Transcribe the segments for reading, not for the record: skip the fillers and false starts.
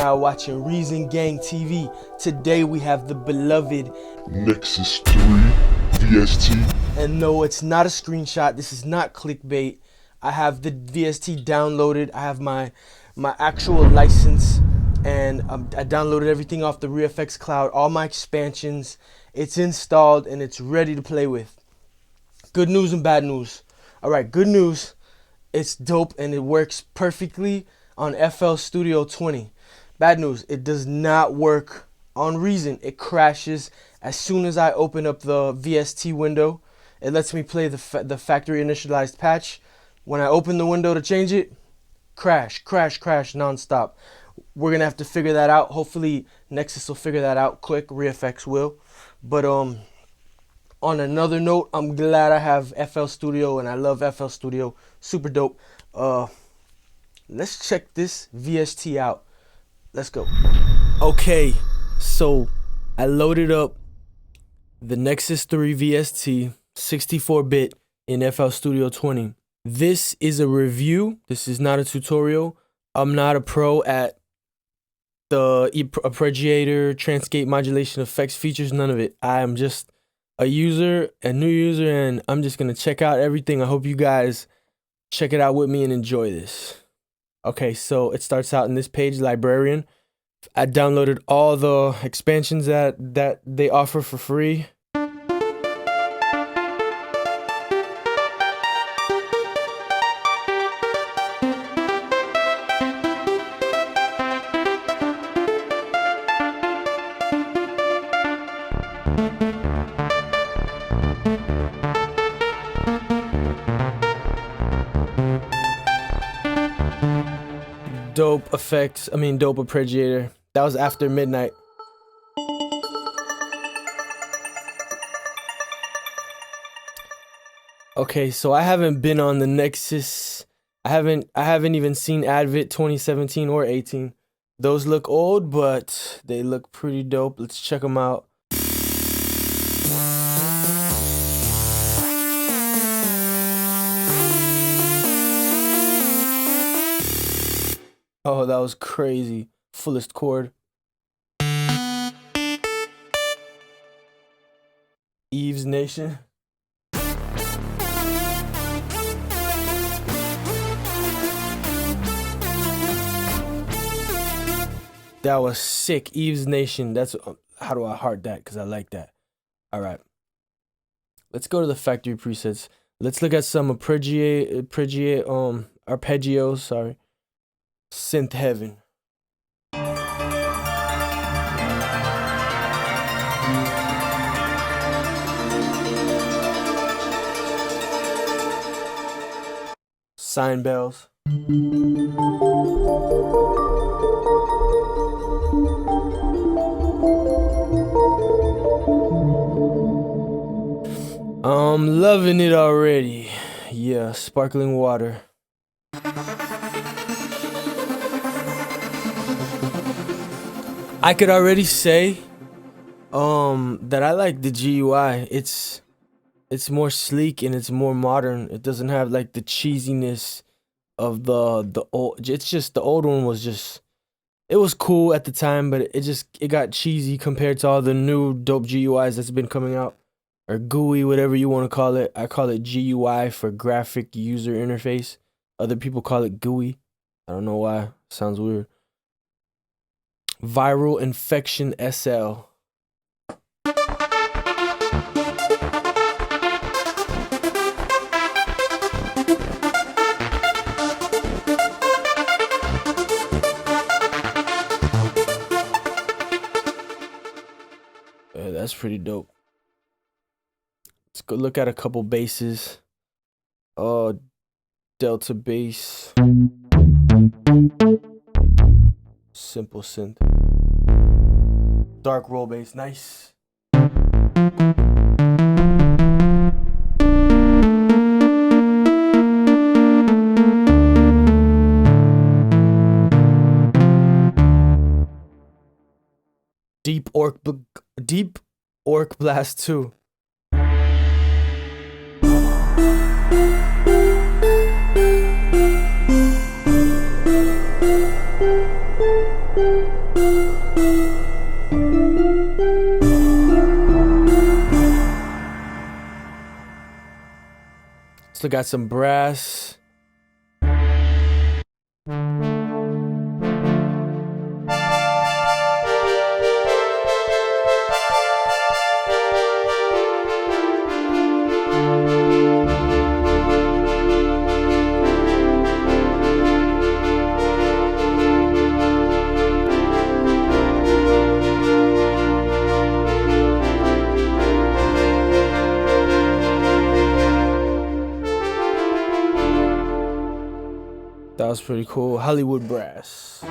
now watching Reason Gang TV. Today we have the beloved Nexus 3 VST. And no, it's not a screenshot. This is not clickbait. I have the VST downloaded. I have my actual license, and I downloaded everything off the ReFx cloud, all my expansions. It's installed and it's ready to play with. Good news and bad news. All right, good news. It's dope and it works perfectly on FL Studio 20. Bad news, it does not work on Reason. It crashes as soon as I open up the VST window. It lets me play the factory initialized patch. When I open the window to change it, crash nonstop. We're gonna have to figure that out. Hopefully Nexus will figure that out quick. ReFx will. But on another note, I'm glad I have FL Studio and I love FL Studio. Super dope. Let's check this VST out. Let's go. Okay, so I loaded up the Nexus 3 VST 64-bit in FL Studio 20. This is a review. This is not a tutorial. I'm not a pro at the Arpeggiator, transcape, modulation, effects, features, none of it. I am just a user, a new user, and I'm just gonna check out everything. I hope you guys check it out with me and enjoy this. Okay, so it starts out in this page, Librarian. I downloaded all the expansions that they offer for free. Dope effects, dope Arpeggiator. That was after midnight. Okay, so I haven't been on the Nexus. I haven't even seen Advent 2017 or 18. Those look old, but they look pretty dope. Let's check them out. Oh, that was crazy. Fullest chord. Eve's Nation. That was sick. Eve's Nation. That's how do I heart that? Because I like that. All right. Let's go to the factory presets. Let's look at some arpeggios. Sorry. Synth Heaven. Sine bells. I'm loving it already. Yeah, sparkling water. I could already say that I like the GUI. It's more sleek and it's more modern. It doesn't have like the cheesiness of the old. It's just the old one was just, it was cool at the time, but it got cheesy compared to all the new dope GUIs that's been coming out, or GUI, whatever you want to call it. I call it GUI for graphic user interface. Other people call it GUI. I don't know why. Sounds weird. Viral Infection SL. That's pretty dope. Let's go look at a couple basses. Oh, Delta bass. Simple synth. Dark roll bass, nice. Deep Orc Blast 2. Still got some brass. That was pretty cool. Hollywood brass.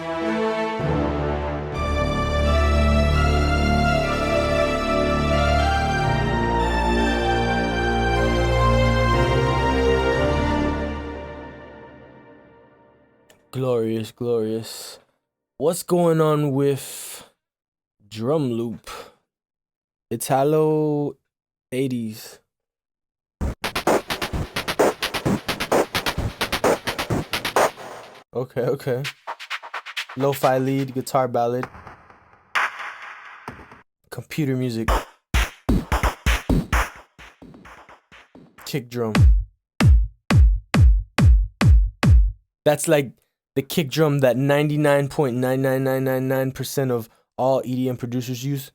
Glorious, glorious. What's going on with drum loop? Italo 80s. Okay, okay. Lo-fi lead, guitar ballad. Computer music. Kick drum. That's like the kick drum that 99.99999% of all EDM producers use.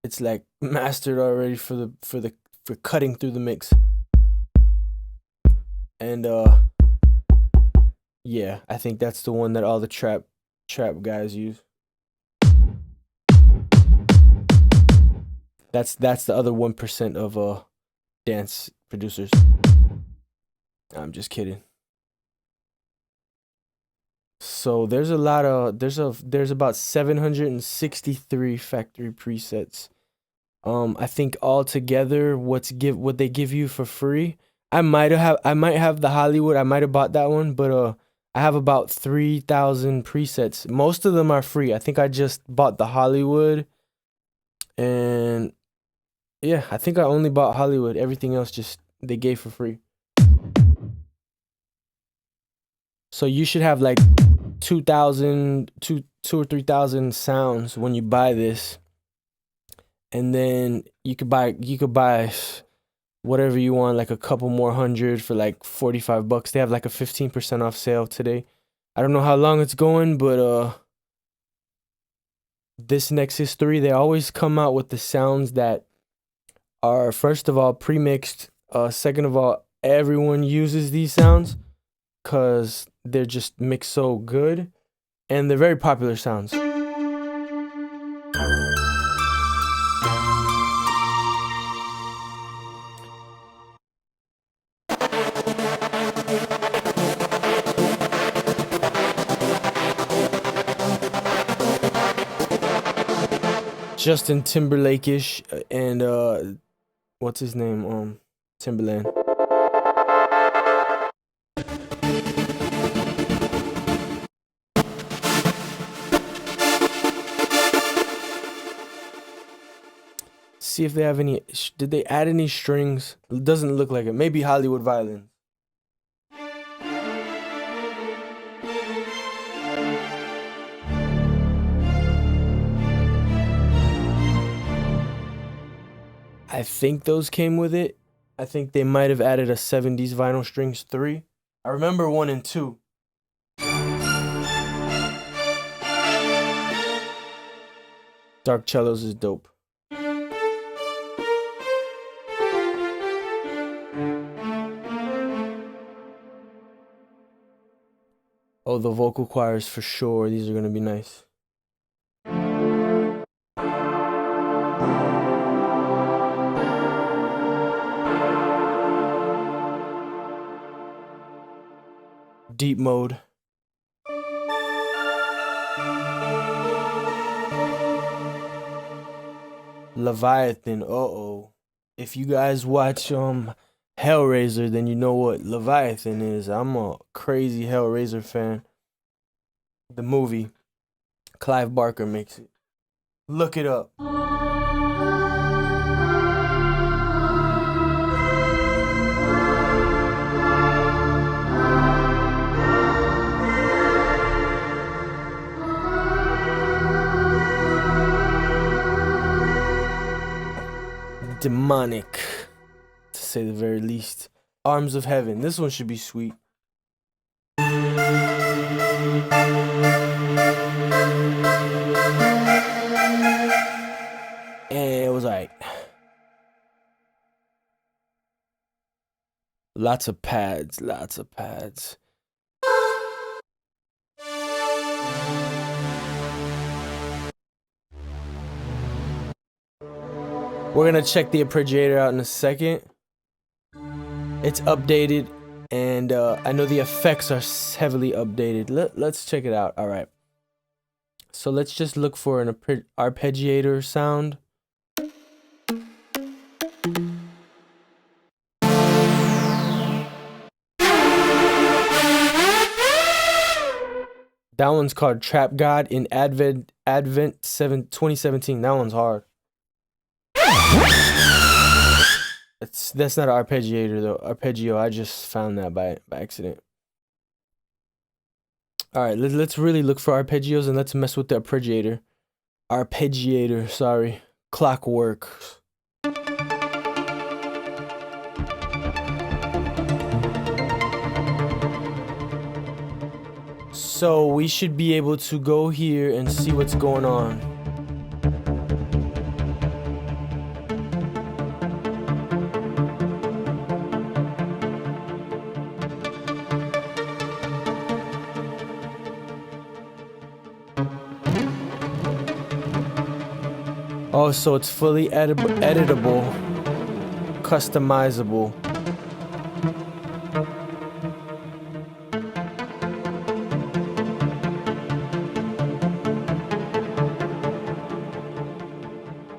It's like mastered already for cutting through the mix. And yeah, I think that's the one that all the trap guys use. That's the other 1% of dance producers. I'm just kidding. So there's a lot of there's about 763 factory presets. I think altogether what they give you for free. I might have the Hollywood. I might have bought that one, but I have about 3,000 presets. Most of them are free. I think I just bought the Hollywood, and yeah, I think I only bought Hollywood. Everything else just they gave for free. So you should have like 2,000 or 3,000 sounds when you buy this, and then you could buy whatever you want, like a couple more hundred for like $45. They have like a 15% off sale today. I don't know how long it's going, but this Nexus 3, they always come out with the sounds that are, first of all, pre-mixed. Second of all, everyone uses these sounds because they're just mixed so good, and they're very popular sounds. Justin Timberlake-ish, and what's his name? Timberland. See if they have any. Did they add any strings? It doesn't look like it. Maybe Hollywood violin. I think those came with it. I think they might have added a 70s vinyl strings 3. I remember 1 and 2. Dark cellos is dope. Oh, the vocal choirs for sure. These are gonna be nice. Deep mode. Leviathan. Uh-oh. If you guys watch Hellraiser, then you know what Leviathan is. I'm a crazy Hellraiser fan. The movie. Clive Barker makes it. Look it up. Demonic. to say the very least. Arms of Heaven. This one should be sweet. And it was like lots of pads, lots of pads. We're gonna check the Arpeggiator out in a second. It's updated, and I know the effects are heavily updated. Let's check it out. All right. So let's just look for an Arpeggiator sound. That one's called Trap God in Advent 2017. That one's hard. That's not an Arpeggiator though. Arpeggio. I just found that by accident. All right, let's really look for arpeggios and let's mess with the Arpeggiator. Sorry. Clockwork. So we should be able to go here and see what's going on. Oh, so it's fully editable, customizable.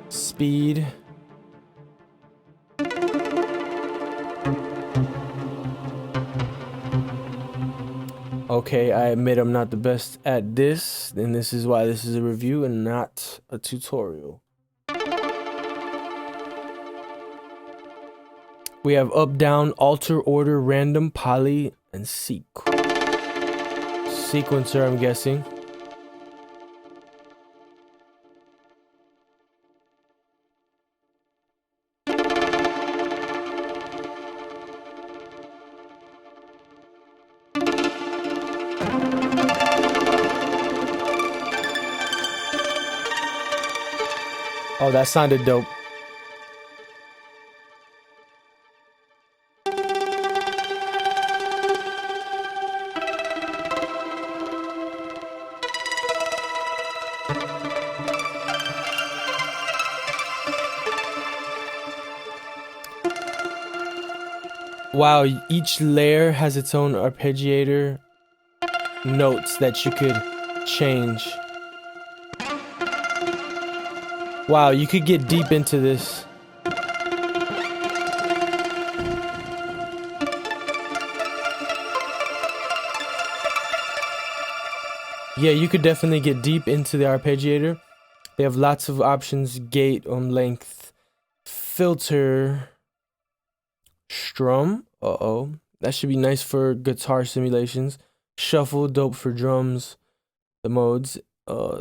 Speed. Okay, I admit I'm not the best at this, and this is why this is a review and not a tutorial. We have up, down, alter, order, random, poly, and sequencer, I'm guessing. Oh, that sounded dope. Wow, each layer has its own arpeggiator notes that you could change. Wow, you could get deep into this. Yeah, you could definitely get deep into the arpeggiator. They have lots of options: gate, length, filter, strum. That should be nice for guitar simulations. Shuffle, dope for drums. The modes,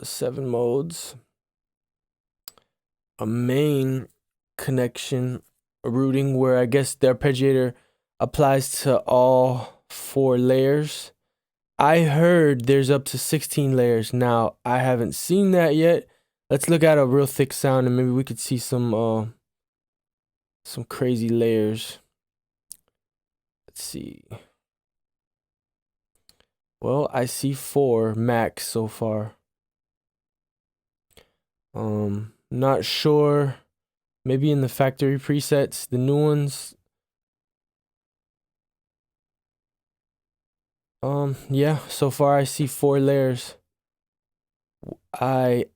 7 modes. A main connection, routing, where I guess the arpeggiator applies to all 4 layers. I heard there's up to 16 layers. Now, I haven't seen that yet. Let's look at a real thick sound and maybe we could see some crazy layers. Let's see. Well, I see 4 max so far. Not sure. Maybe in the factory presets, the new ones. Yeah, so far I see 4 layers.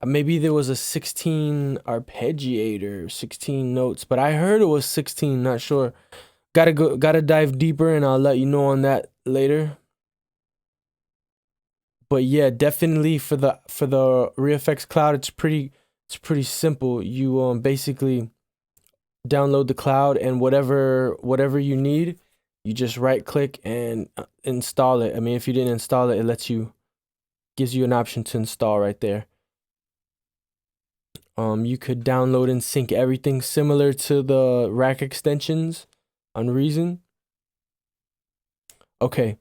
Maybe there was a 16 arpeggiator, 16 notes, but I heard it was 16, not sure. Gotta dive deeper and I'll let you know on that later. But yeah, definitely for the ReFx Cloud, it's pretty simple. You basically download the cloud and whatever you need, you just right click and install it. I mean, if you didn't install it, it gives you an option to install right there. You could download and sync everything similar to the rack extensions. on Reason. Okay.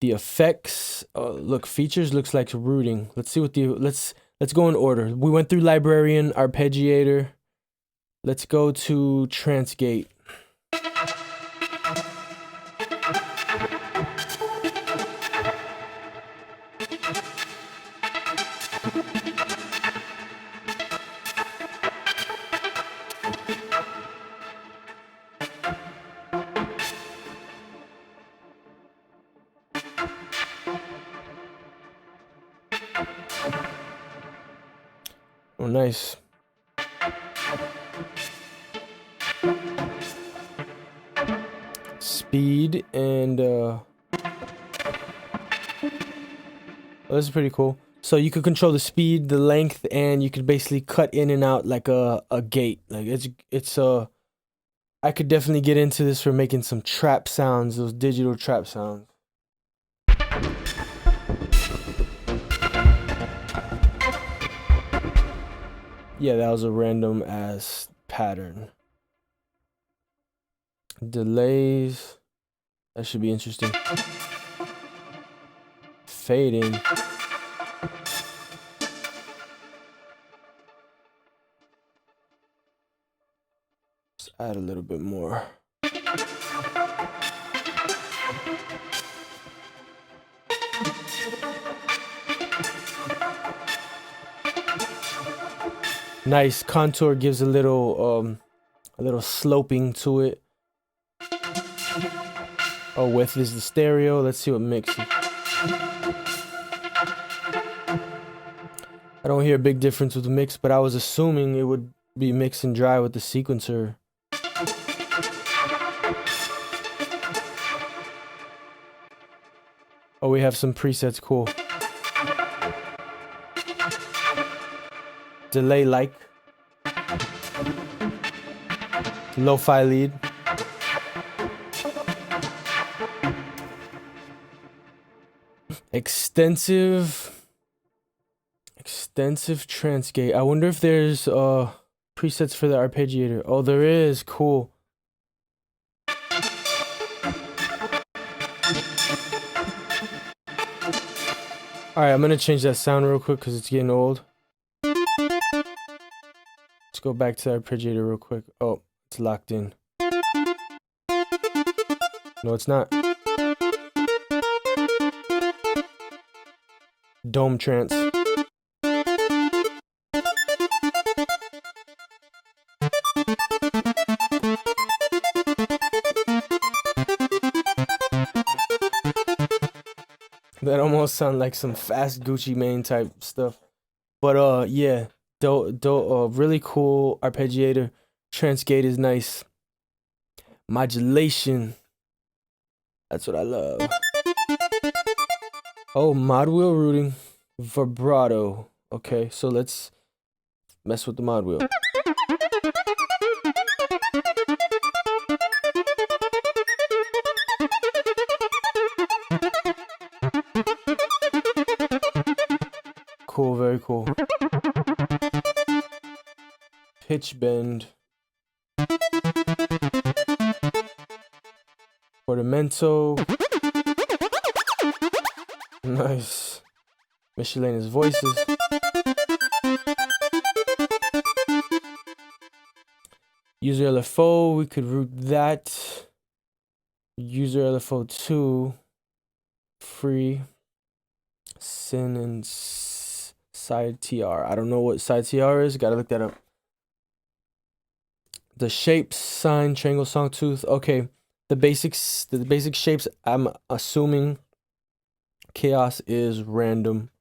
The effects, look, features looks like rooting. Let's see what the, let's go in order. We went through Librarian, Arpeggiator. Let's go to Transgate. Oh, nice. Speed and oh, this is pretty cool. So you could control the speed, the length, and you could basically cut in and out like a gate. Like it's I could definitely get into this for making some trap sounds, those digital trap sounds. Yeah, that was a random ass pattern. Delays. That should be interesting. Fading. Let's add a little bit more. Nice. Contour gives a little sloping to it. Oh, width is the stereo. Let's see what mixes. I don't hear a big difference with the mix, but I was assuming it would be mix and dry with the sequencer. Oh, we have some presets. Cool. Delay like. Lo-fi lead. Extensive Transgate. I wonder if there's presets for the Arpeggiator. Oh, there is. Cool. Alright, I'm gonna change that sound real quick because it's getting old. Let's go back to the Arpeggiator real quick. Oh, it's locked in. No, it's not. Dome trance. That almost sounds like some fast Gucci Mane type stuff. But yeah, really cool Arpeggiator. Transgate is nice. Modulation. That's what I love. Oh, mod wheel routing. Vibrato. Okay, so let's mess with the mod wheel. Cool, very cool. Pitch bend. Portamento. Nice. Miscellaneous voices. User LFO, we could route that. User LFO 2. Free. Sin and side TR. I don't know what side TR is. Gotta look that up. The shapes, sine, triangle, songtooth. Okay. The basic shapes, I'm assuming chaos is random,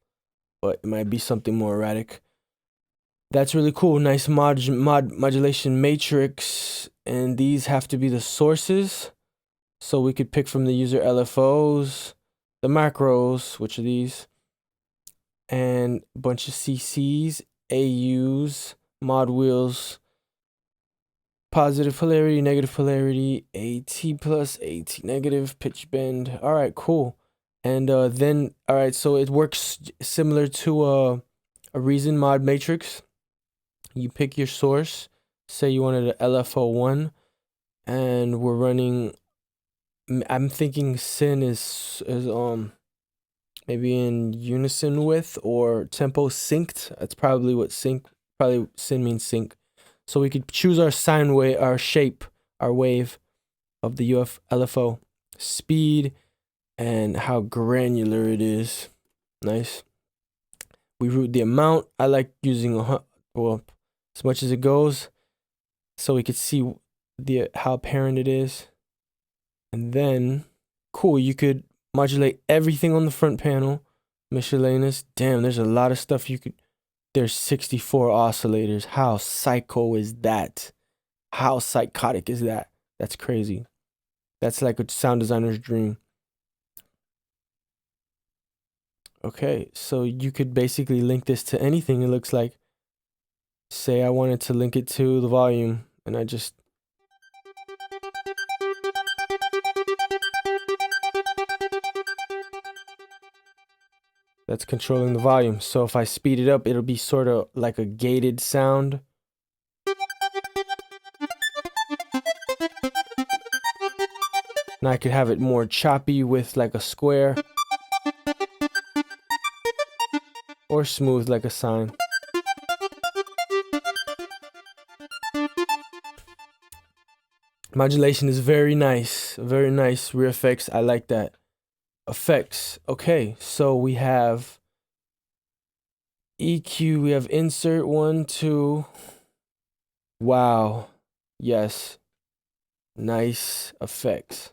but it might be something more erratic. That's really cool. Nice modulation matrix, and these have to be the sources. So we could pick from the user LFOs, the macros, which are these, and a bunch of CCs, AUs, mod wheels, positive polarity, negative polarity, AT plus, AT negative, pitch bend. All right, cool. And then, all right, so it works similar to a Reason mod matrix. You pick your source. Say you wanted an LFO1. and we're running. I'm thinking syn is maybe in unison with or tempo synced. That's probably what probably syn means sync. So we could choose our sine wave, our shape, our wave of the LFO, speed, and how granular it is. Nice. We route the amount. I like using well, as much as it goes, so we could see how apparent it is. And then, cool, you could modulate everything on the front panel. Miscellaneous. Damn, there's a lot of stuff you could. There's 64 oscillators. How psycho is that? How psychotic is that? That's crazy. That's like a sound designer's dream. Okay, so you could basically link this to anything, it looks like. Say I wanted to link it to the volume, and I just... That's controlling the volume. So if I speed it up, it'll be sort of like a gated sound. And I could have it more choppy with like a square. Or smooth like a sine. Modulation is very nice. Very nice. ReFx, I like that. Effects. Okay, so we have EQ, we have insert 1, 2. Wow. Yes. Nice effects.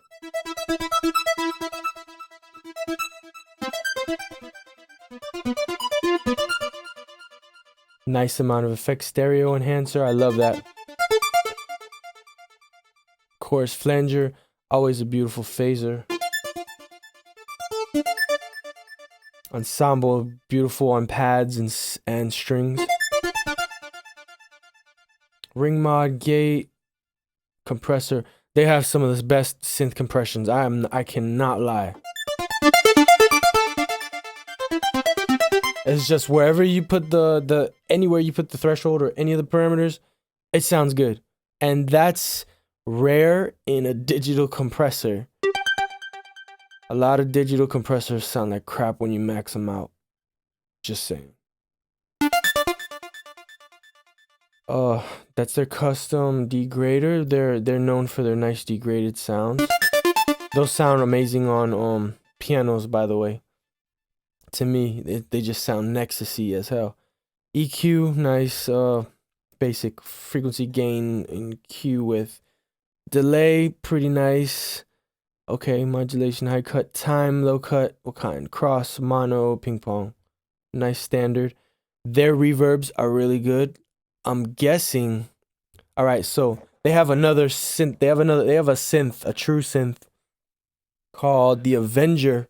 Nice amount of effects. Stereo enhancer, I love that. Chorus flanger, always a beautiful phaser. Ensemble, beautiful on pads and strings. Ring mod, gate, compressor. They have some of the best synth compressions. I cannot lie. It's just wherever you put anywhere you put the threshold or any of the parameters, it sounds good. And that's rare in a digital compressor. A lot of digital compressors sound like crap when you max them out. Just saying. That's their custom degrader. They're known for their nice degraded sounds. Those sound amazing on pianos, by the way. To me, they just sound Nexus-y as hell. EQ, nice, basic frequency gain in Q with delay, pretty nice. Okay, modulation, high cut, time, low cut, what kind? Cross, mono, ping pong. Nice standard. Their reverbs are really good. I'm guessing. All right, so they have another synth. They have a synth, a true synth called the Avenger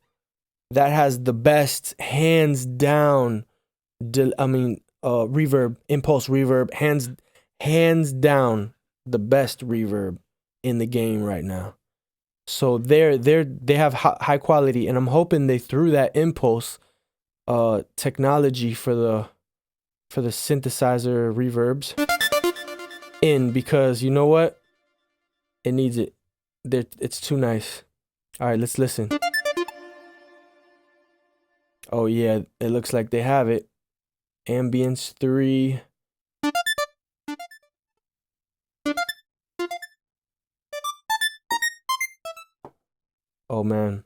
that has the best, hands down. Reverb, impulse reverb, hands down, the best reverb in the game right now. So they have high quality, and I'm hoping they threw that impulse technology for the synthesizer reverbs in, because you know what? It needs it. It's too nice. All right, let's listen. Oh yeah, it looks like they have it. Ambience 3. Oh man.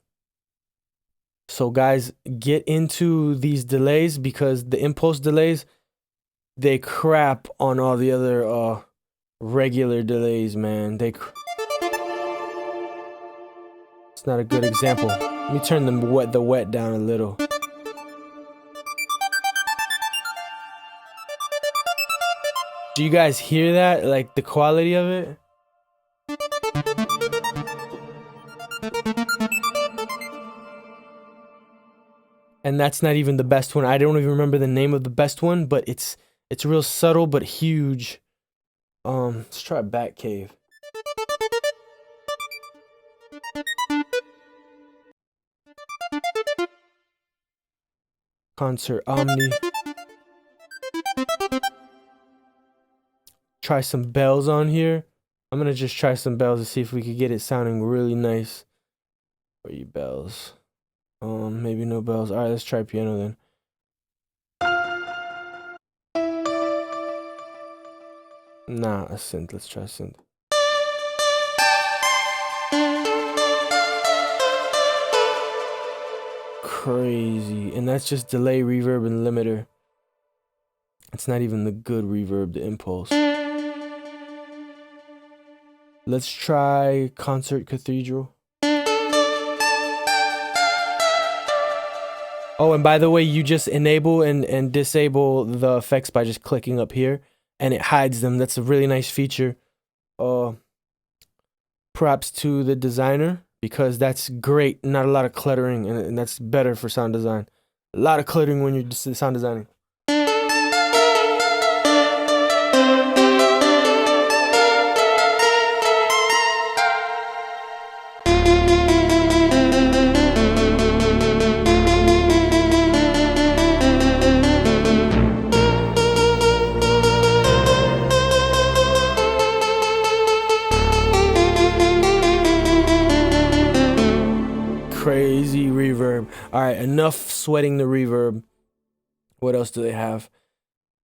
So guys, get into these delays, because the impulse delays, they crap on all the other regular delays, man. It's not a good example. Let me turn the wet down a little. Do you guys hear that? Like the quality of it? And that's not even the best one. I don't even remember the name of the best one, but it's real subtle but huge. Let's try Batcave. Concert Omni. Try some bells on here. I'm gonna just try some bells to see if we could get it sounding really nice. Where are you bells? Maybe no bells. All right, let's try piano then. Nah, a synth. Let's try synth. Crazy. And that's just delay, reverb, and limiter. It's not even the good reverb, the impulse. Let's try Concert Cathedral. Oh, and by the way, you just enable and disable the effects by just clicking up here, and it hides them. That's a really nice feature. Props to the designer, because that's great. Not a lot of cluttering, and that's better for sound design. A lot of cluttering when you're sound designing. Crazy reverb. All right, enough sweating the reverb. What else do they have?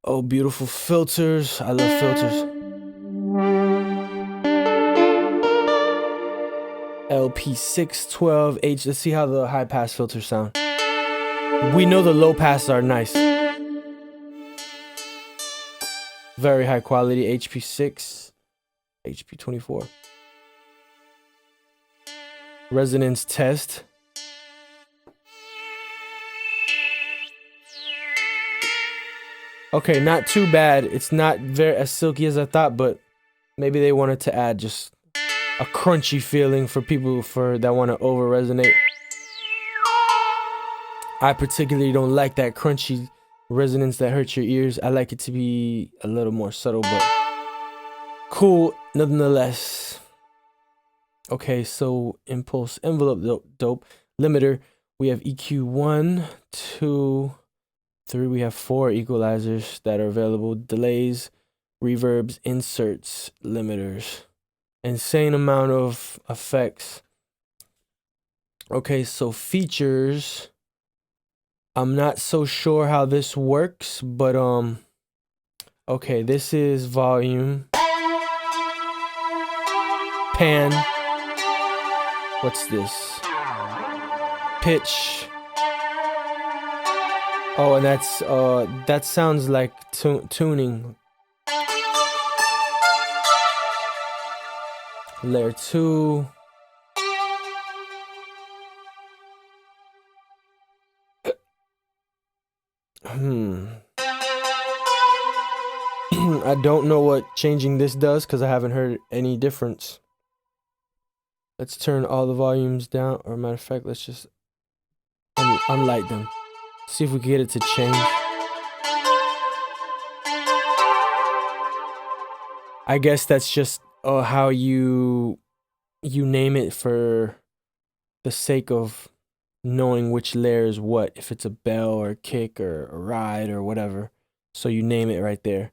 Oh, beautiful filters. I love filters. LP612H. Let's see how the high pass filters sound. We know the low passes are nice. Very high quality. HP6, HP24. Resonance test. Okay, not too bad. It's not very as silky as I thought, but maybe they wanted to add just a crunchy feeling for people that want to over resonate. I particularly don't like that crunchy resonance that hurts your ears. I like it to be a little more subtle, but cool nonetheless. Okay, so impulse envelope dope. Limiter, we have EQ 1, 2, 3. We have 4 equalizers that are available. Delays, reverbs, inserts, limiters. Insane amount of effects. Okay, so features. I'm not so sure how this works, but okay, this is volume. Pan. What's this? Pitch. Oh, and that's that sounds like tuning. Layer 2. I don't know what changing this does because I haven't heard any difference. Let's turn all the volumes down, or matter of fact, let's just unlight them. See if we can get it to change. I guess that's just how you name it for the sake of knowing which layer is what, if it's a bell or a kick or a ride or whatever. So you name it right there.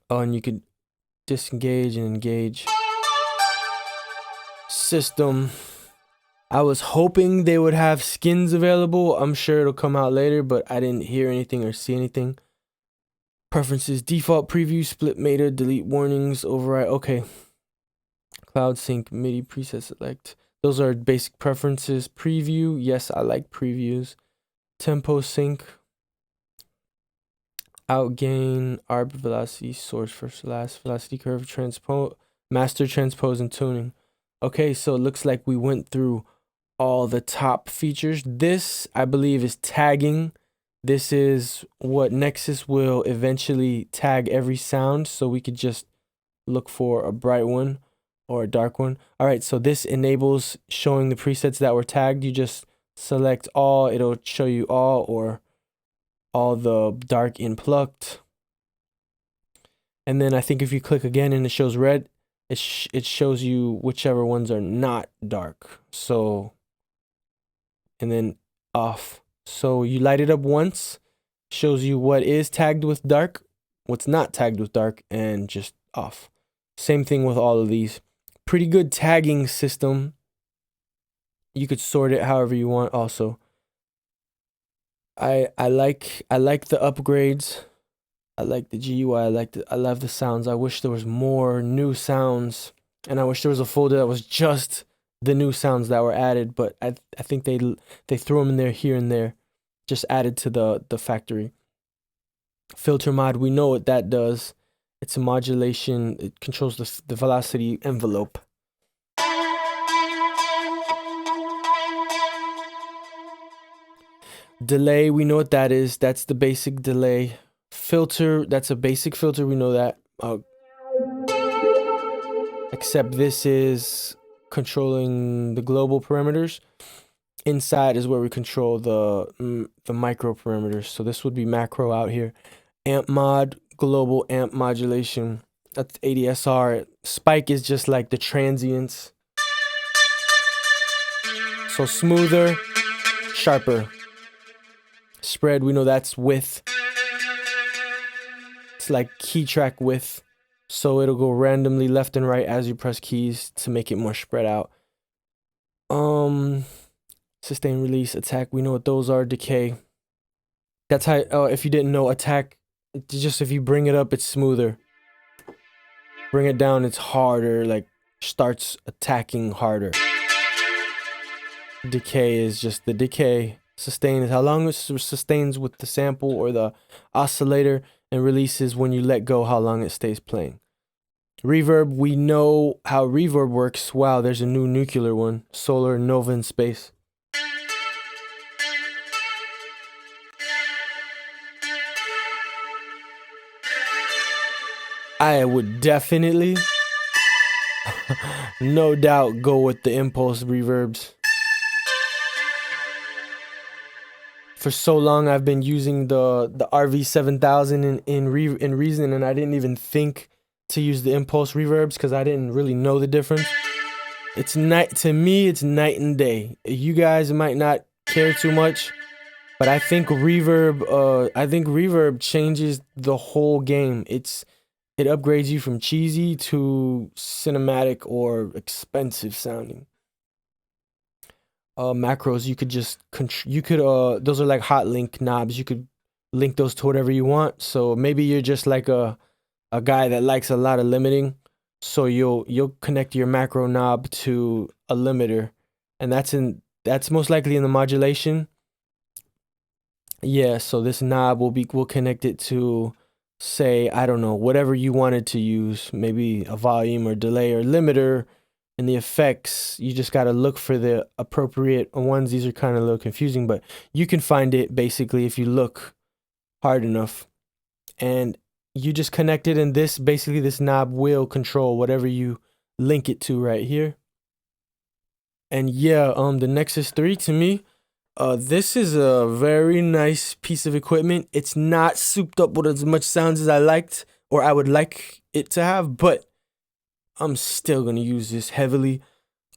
Oh, and you could disengage and engage. System. I was hoping they would have skins available. I'm sure it'll come out later, but I didn't hear anything or see anything. Preferences, default preview, split meta, delete warnings, override. Okay. Cloud sync, MIDI preset select. Those are basic preferences. Preview, yes, I like previews. Tempo sync. Outgain, ARP velocity, source first last, velocity curve, transpose, master transpose, and tuning. Okay, so it looks like we went through all the top features. This, I believe, is tagging. This is what Nexus will eventually tag every sound, so we could just look for a bright one or a dark one. All right, so this enables showing the presets that were tagged. You just select all, it'll show you all, or all the dark and plucked. And then I think if you click again and it shows red, it shows you whichever ones are not dark. So, and then off. So you light it up once, shows you what is tagged with dark, what's not tagged with dark, and just off. Same thing with all of these. Pretty good tagging system. You could sort it however you want also. I like the upgrades. I like the GUI. I love the sounds. I wish there was more new sounds, and I wish there was a folder that was just the new sounds that were added, but I think they threw them in there here and there, just added to the factory. Filter mod, we know what that does. It's a modulation. It controls the velocity envelope. Delay, we know what that is. That's the basic delay. Filter, that's a basic filter. We know that. Except this is controlling the global parameters. Inside is where we control the micro parameters. So this would be macro out here. Amp mod, global amp modulation. That's ADSR. Spike is just like the transients. So smoother, sharper. Spread, we know that's width. It's like key track width. So it'll go randomly left and right as you press keys to make it more spread out. Sustain, release, attack, we know what those are. Decay. That's how, if you didn't know, attack, just if you bring it up, it's smoother. Bring it down, it's harder, like starts attacking harder. Decay is just the decay. Sustain is how long it sustains with the sample or the oscillator, and release is when you let go, how long it stays playing. Reverb, we know how reverb works. Wow, there's a new nuclear one. Solar Nova in space. I would definitely, no doubt, go with the impulse reverbs. For so long, I've been using the RV7000 in Reason, and I didn't even think to use the impulse reverbs because I didn't really know the difference. It's to me, it's night and day. You guys might not care too much, but I think reverb changes the whole game. It upgrades you from cheesy to cinematic or expensive sounding. Macros, you could just those are like hot link knobs. You could link those to whatever you want. So maybe you're just like a guy that likes a lot of limiting. So you'll connect your macro knob to a limiter, and that's most likely in the modulation. Yeah, so this knob will connect it to, say, I don't know, whatever you wanted to use, maybe a volume or delay or limiter. In the effects, you just got to look for the appropriate ones. These are kind of a little confusing, but you can find it basically if you look hard enough. And you just connect it, and this knob will control whatever you link it to right here. And yeah, the Nexus 3, to me, this is a very nice piece of equipment. It's not souped up with as much sounds as I liked or I would like it to have, but I'm still gonna use this heavily.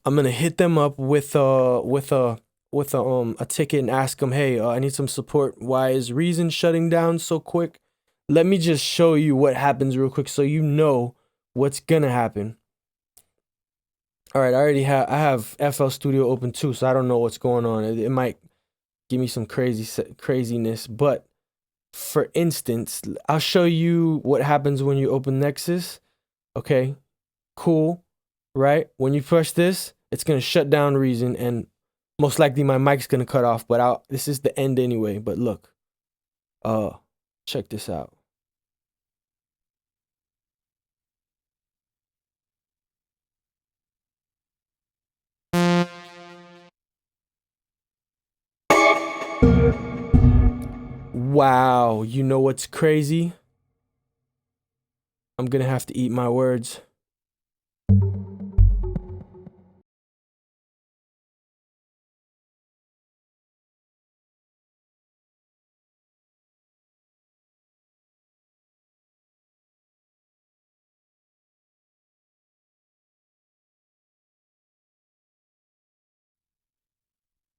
I'm gonna hit them up with a ticket and ask them, hey, I need some support. Why is Reason shutting down so quick? Let me just show you what happens real quick so you know what's gonna happen. All right, I have FL Studio open too, so I don't know what's going on. It might give me some craziness, but for instance, I'll show you what happens when you open Nexus. Okay, cool, right? When you push this, it's gonna shut down Reason, and most likely my mic's gonna cut off. But this is the end anyway. But look, check this out. Wow, you know what's crazy? I'm gonna have to eat my words.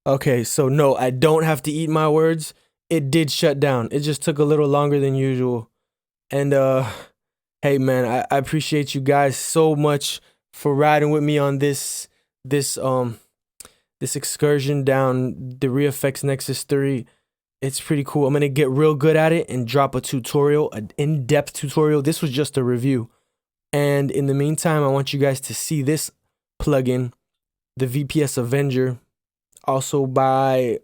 Okay, so no, I don't have to eat my words. It did shut down. It just took a little longer than usual. And Hey man, I appreciate you guys so much for riding with me on this excursion down the ReFx Nexus 3. It's pretty cool. I'm gonna get real good at it and drop a tutorial, an in-depth tutorial. This was just a review. And in the meantime, I want you guys to see this plugin, the VPS Avenger, also by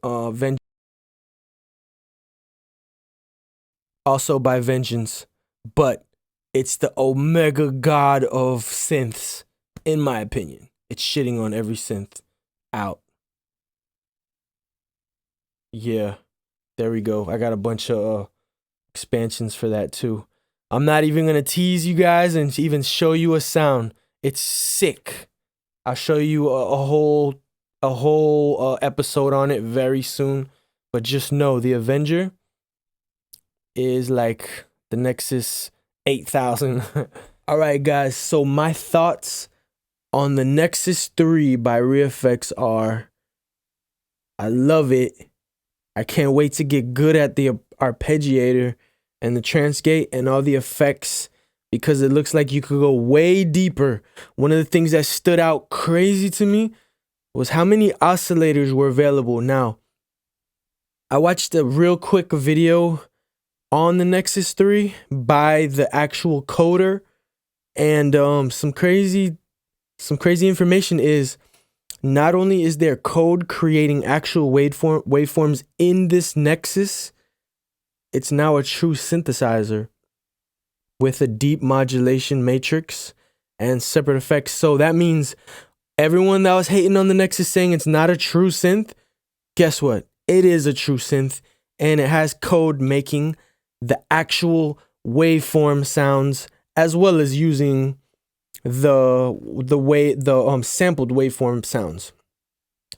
Vengeance, but it's the Omega God of synths, in my opinion. It's shitting on every synth out. Yeah, there we go. I got a bunch of expansions for that too. I'm not even gonna tease you guys and even show you a sound. It's sick. I'll show you a whole episode on it very soon. But just know the Avenger is like the Nexus 8000. All right, guys. So my thoughts on the Nexus 3 by ReFx are: I love it. I can't wait to get good at the Arpeggiator and the Transgate and all the effects, because it looks like you could go way deeper. One of the things that stood out crazy to me was how many oscillators were available. Now, I watched a real quick video on the Nexus 3 by the actual coder, and some crazy information is, not only is there code creating actual waveforms in this Nexus, it's now a true synthesizer with a deep modulation matrix and separate effects. So that means everyone that was hating on the Nexus saying it's not a true synth, guess what? It is a true synth, and it has code making the actual waveform sounds, as well as using the sampled waveform sounds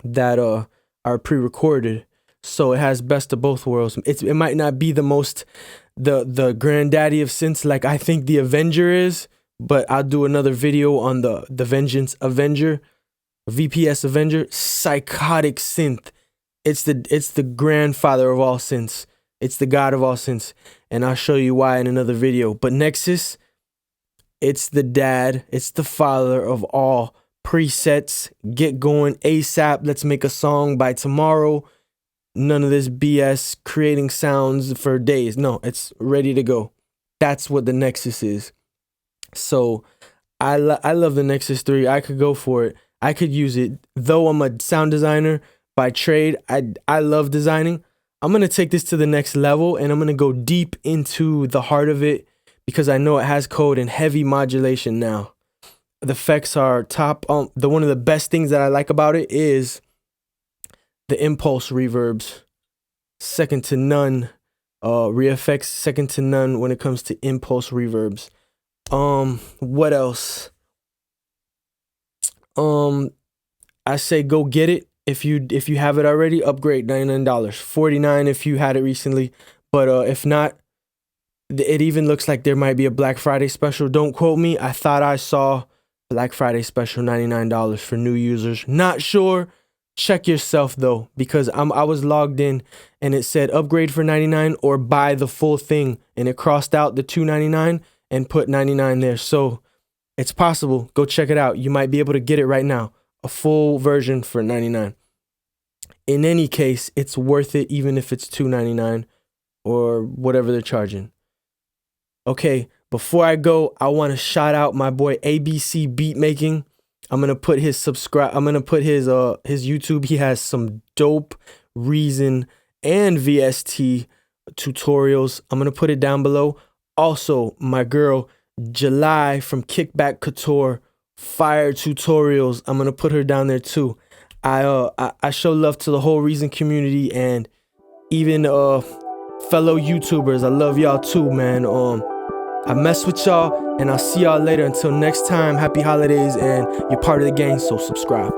that are pre-recorded. So it has best of both worlds. It might not be the granddaddy of synths like I think the Avenger is, but I'll do another video on the Vengeance Avenger, VPS Avenger. Psychotic synth. It's the grandfather of all synths. It's the god of all synths, and I'll show you why in another video. But Nexus, it's the dad, it's the father of all presets. Get going ASAP. Let's make a song by tomorrow. None of this BS creating sounds for days. No, it's ready to go. That's what the Nexus is. So I love the Nexus 3. I could go for it. I could use it. Though I'm a sound designer by trade, I love designing. I'm going to take this to the next level, and I'm going to go deep into the heart of it, because I know it has code and heavy modulation now. The effects are top. One of the best things that I like about it is the impulse reverbs. Second to none. ReFx, second to none when it comes to impulse reverbs. What else? I say go get it. If you have it already, upgrade. $99. $49 if you had it recently. But if not, it even looks like there might be a Black Friday special. Don't quote me. I thought I saw Black Friday special, $99 for new users. Not sure. Check yourself though, because I was logged in and it said upgrade for $99 or buy the full thing, and it crossed out the $2.99 and put $99 there. So it's possible. Go check it out. You might be able to get it right now, a full version for $99. In any case, it's worth it, even if it's $2.99 or whatever they're charging. Okay, before I go, I want to shout out my boy ABC Beatmaking. I'm gonna put his YouTube. He has some dope Reason and VST tutorials. I'm gonna put it down below. Also, my girl July from Kickback Couture, fire tutorials. I'm gonna put her down there too. I show love to the whole Reason community, and even fellow YouTubers. I love y'all too, man. I mess with y'all, and I'll see y'all later. Until next time, happy holidays, and you're part of the gang, so subscribe.